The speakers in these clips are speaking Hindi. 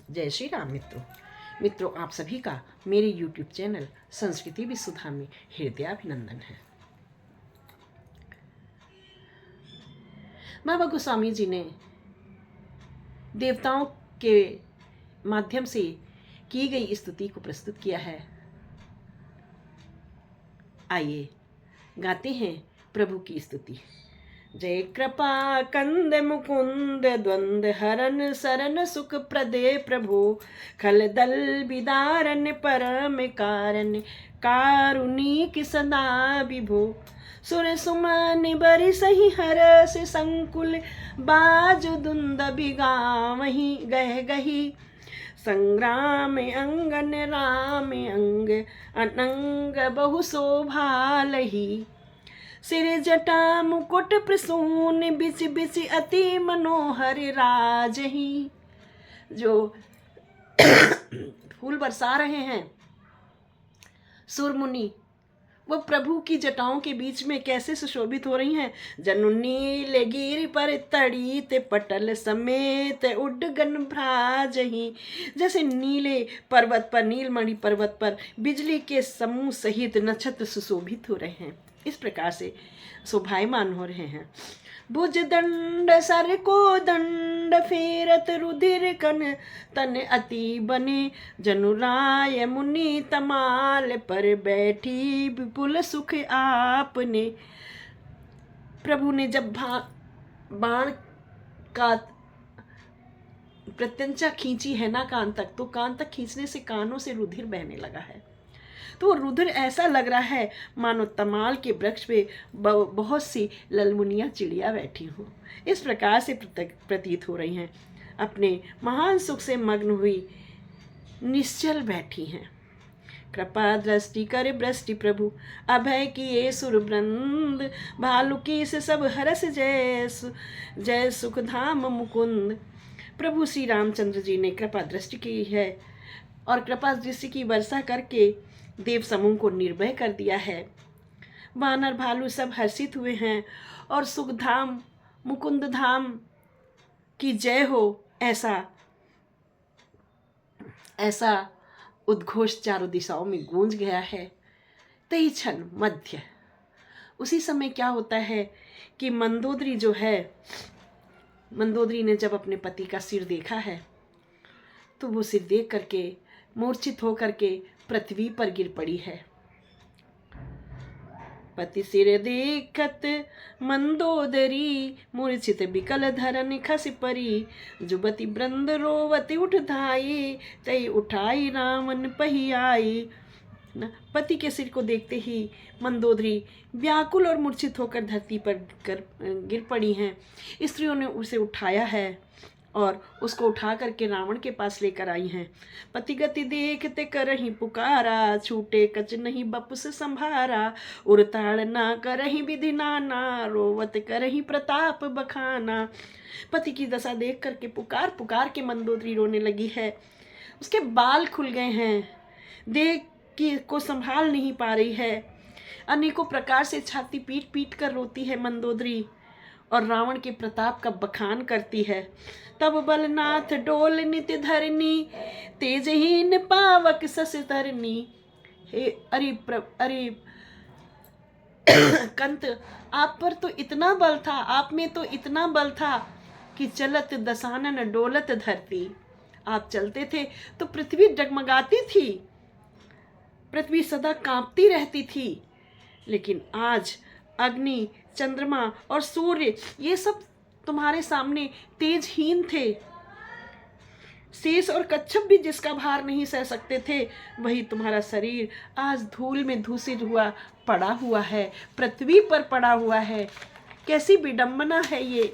जय श्री राम मित्रों, आप सभी का मेरे YouTube चैनल संस्कृति विसुधा में हृदय अभिनंदन है। बाबा गोस्वामी जी ने देवताओं के माध्यम से की गई स्तुति को प्रस्तुत किया है। आइए गाते हैं प्रभु की स्तुति। जय कृपा कंद मुकुंद द्वंद हरन सरन सुख प्रदे प्रभु खल दल विदारन परम कारण कारुणिक सदा विभो सुर सुमन बरि सही हर से संकुल बाज दुंद बिगावही गह गही संग्राम अंगन राम अंग अनंग बहु शोभालही सिर जटा मुकुट प्रसून बिच बिच अति मनोहर राजही। जो फूल बरसा रहे हैं सुरमुनि, वो प्रभु की जटाओं के बीच में कैसे सुशोभित हो रही हैं। जनु नील गिर पर तड़ीत पटल समेत उड्डगन भ्राजही। जैसे नीले पर्वत पर, नीलमणि पर्वत पर बिजली के समूह सहित नक्षत्र सुशोभित हो रहे हैं, इस प्रकार से शोभायमान हो रहे हैं। भुज दंड सर को दंड फेरत रुधिर कन तन अति बने जनुराय मुनि तमाल पर बैठी विपुल सुख आपने। प्रभु ने जब बाण का प्रत्यंचा खींची है ना कान तक, तो कान तक खींचने से कानों से रुधिर बहने लगा है। तो रुधिर ऐसा लग रहा है मानो तमाल के वृक्ष पे बहुत सी ललमुनिया चिड़िया बैठी हों। इस प्रकार से प्रतीत हो रही हैं। अपने महान सुख से मग्न हुई निश्चल बैठी हैं। कृपा दृष्टि करे बृष्टि प्रभु अभय किए सुर वृंद भालुकी से सब हरस जय सुख धाम मुकुंद। प्रभु श्री रामचंद्र जी ने कृपा दृष्टि की है और कृपा दृष्टि की वर्षा करके देव समूह को निर्भय कर दिया है। वानर भालू सब हर्षित हुए हैं और सुख धाम मुकुंद धाम की जय हो, ऐसा उद्घोष चारों दिशाओं में गूंज गया है। तई क्षण मध्य उसी समय क्या होता है कि मंदोदरी जो है, मंदोदरी ने जब अपने पति का सिर देखा है तो वो सिर देख करके मूर्छित होकर के पृथ्वी पर गिर पड़ी है। पति सिर देखत मंदोदरी मूर्छित बिकल धरन खस परी जुबती ब्रंद रोवती उठ धाई तई उठाई रावण पहियाई। पति के सिर को देखते ही मंदोदरी व्याकुल और मूर्छित होकर धरती पर गिर पड़ी हैं। स्त्रियों ने उसे उठाया है और उसको उठा करके रावण के पास लेकर आई हैं। पति गति देखते करही पुकारा छूटे कच नहीं बपुस संभारा उड़ताड़ ना करही विधि नाना रोवत करही प्रताप बखाना। पति की दशा देख करके पुकार के मंदोदरी रोने लगी है। उसके बाल खुल गए हैं, देख कि को संभाल नहीं पा रही है। अनेकों प्रकार से छाती पीट पीट कर रोती है मंदोदरी और रावण के प्रताप का बखान करती है। तब बलनाथ डोल नित्य धरनी तेजहीन पावक सस तरनी। हे अरे कंत, आप पर तो इतना बल था, आप में तो इतना बल था कि चलत दसानन डोलत धरती। आप चलते थे तो पृथ्वी डगमगाती थी, पृथ्वी सदा कांपती रहती थी। लेकिन आज अग्नि, चंद्रमा और सूर्य ये सब तुम्हारे सामने तेजहीन थे। शेष और कच्छप भी जिसका भार नहीं सह सकते थे, वही तुम्हारा शरीर आज धूल में धूसित हुआ पड़ा हुआ है, पृथ्वी पर पड़ा हुआ है। कैसी विडंबना है ये।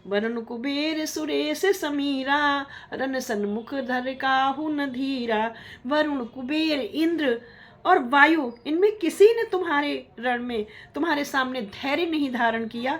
वरुण कुबेर सुरेश समीरा रन सन्मुख धर काहू न धीरा। वरुण, कुबेर, इंद्र और वायु, इनमें किसी ने तुम्हारे रण में, तुम्हारे सामने धैर्य नहीं धारण किया।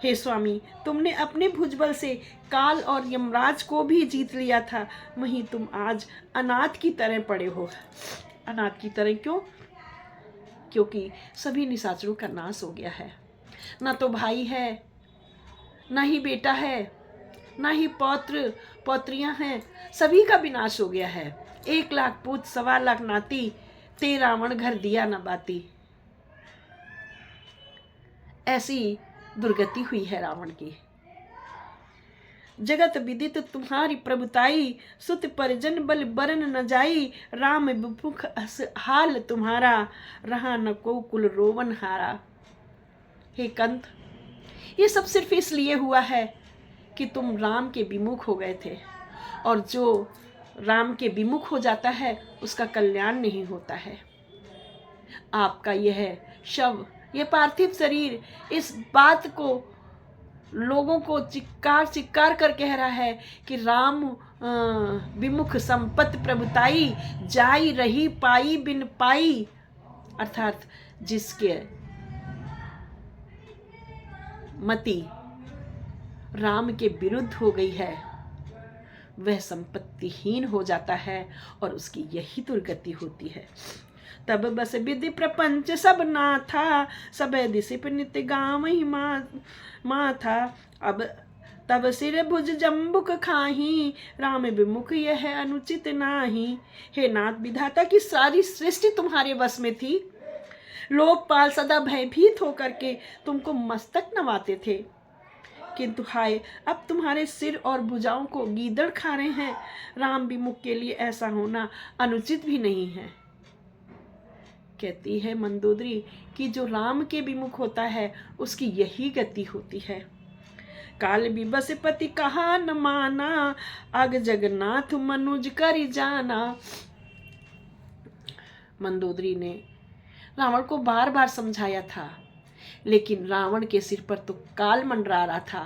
हे स्वामी, तुमने अपने भुजबल से काल और यमराज को भी जीत लिया था, वहीं तुम आज अनाथ की तरह पड़े हो। अनाथ की तरह क्यों? क्योंकि सभी निशाचरों का नाश हो गया है। ना तो भाई है, ना ही बेटा है, ना ही पौत्र पौत्रियां हैं, सभी का विनाश हो गया है। 1 लाख पुत्र 1.25 लाख नाती, ते रावण घर दिया न बाती। ऐसी दुर्गति हुई है रावण की। जगत विदित तुम्हारी प्रभुताई, सुत परिजन बल बरन न जाई। राम विमुख हाल तुम्हारा, रहा न को कुल रोवन हारा। हे कंत, ये सब सिर्फ इसलिए हुआ है कि तुम राम के विमुख हो गए थे, और जो राम के विमुख हो जाता है उसका कल्याण नहीं होता है। आपका यह शव, यह पार्थिव शरीर इस बात को लोगों को चिक्कार चिक्कार कर कह रहा है कि राम विमुख संपत प्रभुताई, जाई रही पाई बिन पाई। अर्थात जिसके मति राम के विरुद्ध हो गई है वह संपत्तिहीन हो जाता है और उसकी यही दुर्गति होती है। तब बस विधि प्रपंच सब ना था, सब दिसिप नित्य गाँव ही माथा। अब तब सिर भुज जम्बुक खाही, राम विमुख यह अनुचित नाही। हे नाथ विधाता की सारी सृष्टि तुम्हारे वश में थी। लोकपाल सदा भयभीत होकर के तुमको मस्तक नवाते थे, किंतु हाय अब तुम्हारे सिर और भुजाओं को गीदड़ खा रहे हैं। राम विमुख के लिए ऐसा होना अनुचित भी नहीं है। कहती है मंदोदरी कि जो राम के विमुख होता है उसकी यही गति होती है। काल विबस पति कहा न माना, अग जगन्नाथ मनुज करि जाना। मंदोदरी ने रावण को बार बार समझाया था, लेकिन रावण के सिर पर तो काल मंडरा रहा था।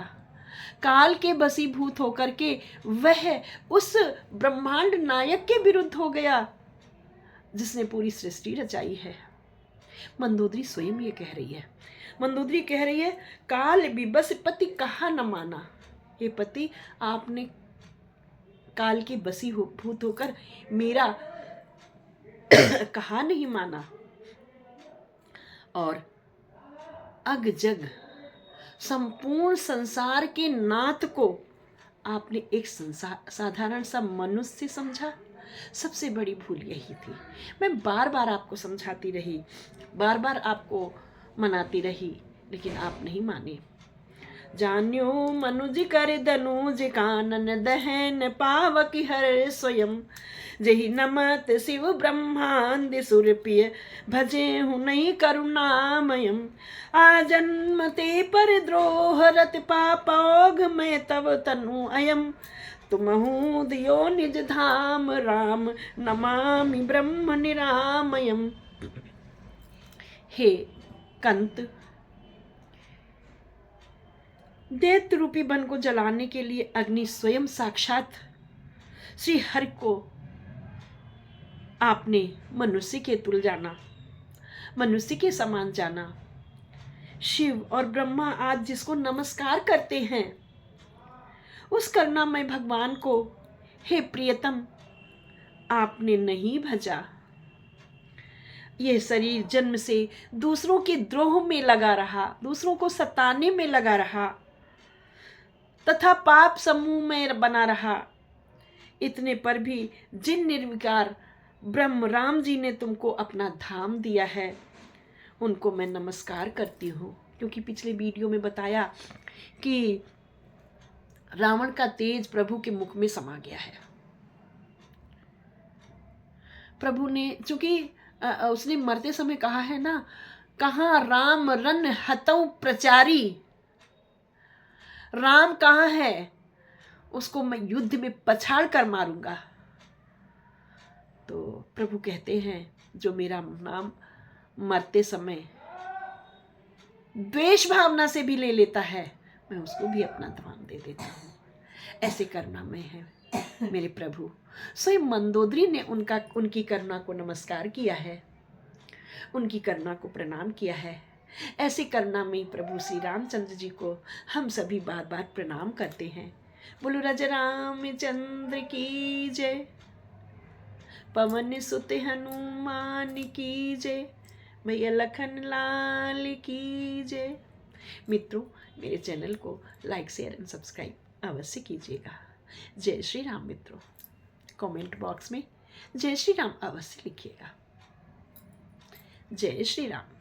काल के बसीभूत होकर के वह उस ब्रह्मांड नायक के विरुद्ध हो गया जिसने पूरी सृष्टि रचाई है। मंदोदरी स्वयं ये कह रही है। मंदोदरी कह रही है, काल विबस पति कहा न माना। ये पति, आपने काल के बसी भूत होकर मेरा कहा नहीं माना, और अग जग संपूर्ण संसार के नाथ को आपने एक साधारण सा मनुष्य समझा। सबसे बड़ी भूल यही थी। मैं बार बार आपको समझाती रही, बार बार आपको मनाती रही, लेकिन आप नहीं माने। जान्यो मनुज कर धनुज कानन दहन पावक हर स्वयं। जहि नमत शिव ब्रह्मांड सुरपिय भजे हूँ नहीं करुणामयम। आजन्मते पर द्रोह रत पापोघ मैं तव तनु अयम। तुमहु दियो निज धाम राम, नमामि ब्रह्म निरामयम। हे कंत, दैत्य रूपी वन को जलाने के लिए अग्नि स्वयं साक्षात श्री हरि को आपने मनुष्य के तुल जाना, मनुष्य के समान जाना। शिव और ब्रह्मा आज जिसको नमस्कार करते हैं उस करुणामय भगवान को हे प्रियतम आपने नहीं भजा। यह शरीर जन्म से दूसरों के द्रोह में लगा रहा, दूसरों को सताने में लगा रहा तथा पाप समूह में बना रहा। इतने पर भी जिन निर्विकार ब्रह्म राम जी ने तुमको अपना धाम दिया है उनको मैं नमस्कार करती हूँ। क्योंकि पिछले वीडियो में बताया कि रावण का तेज प्रभु के मुख में समा गया है। प्रभु ने, चूंकि उसने मरते समय कहा है ना, कहाँ राम रन हतौ प्रचारी, राम कहाँ है, उसको मैं युद्ध में पछाड़ कर मारूंगा। तो प्रभु कहते हैं जो मेरा नाम मरते समय द्वेष भावना से भी ले लेता है मैं उसको भी अपना धाम दे देता हूँ। ऐसे करुणा में है मेरे प्रभु। स्वयं मंदोदरी ने उनकी करुणा को नमस्कार किया है, उनकी करुणा को प्रणाम किया है। ऐसे करुणा में प्रभु श्री रामचंद्र जी को हम सभी बार बार प्रणाम करते हैं। बोलो राजा रामचंद्र की जय, पवन सुत हनुमान की जय, भैया लखन लाल की जय। मित्रों, मेरे चैनल को लाइक शेयर एंड सब्सक्राइब अवश्य कीजिएगा। जय श्री राम मित्रों। कमेंट बॉक्स में जय श्री राम अवश्य लिखिएगा। जय श्री राम।